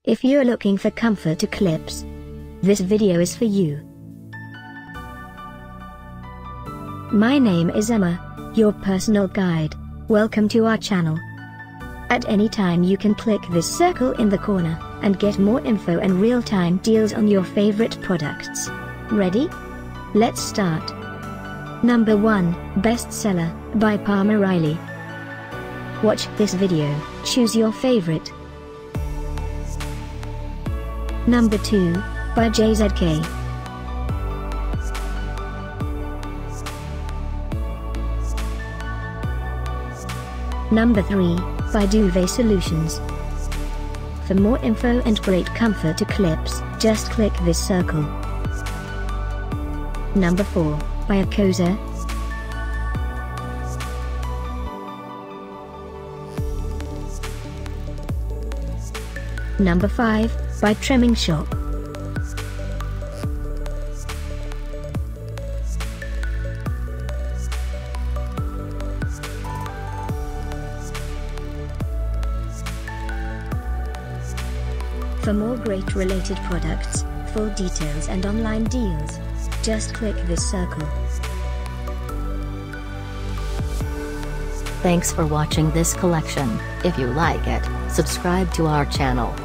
If you're looking for comfort to clips, this video is for you. My name is Emma, your personal guide. Welcome to our channel. At any time you can click this circle in the corner, and get more info and real-time deals on your favorite products. Ready? Let's start. Number 1, Bestseller, by Palmer Riley. Watch this video, choose your favorite. Number 2, by JZK. Number 3, by Duvet Solutions. For more info and great comfort to clips, just click this circle. Number 4, by Acoser. Number 5, by Trimming Shop. For more great related products, full details and online deals, just click this circle. Thanks for watching this collection. If you like it, subscribe to our channel.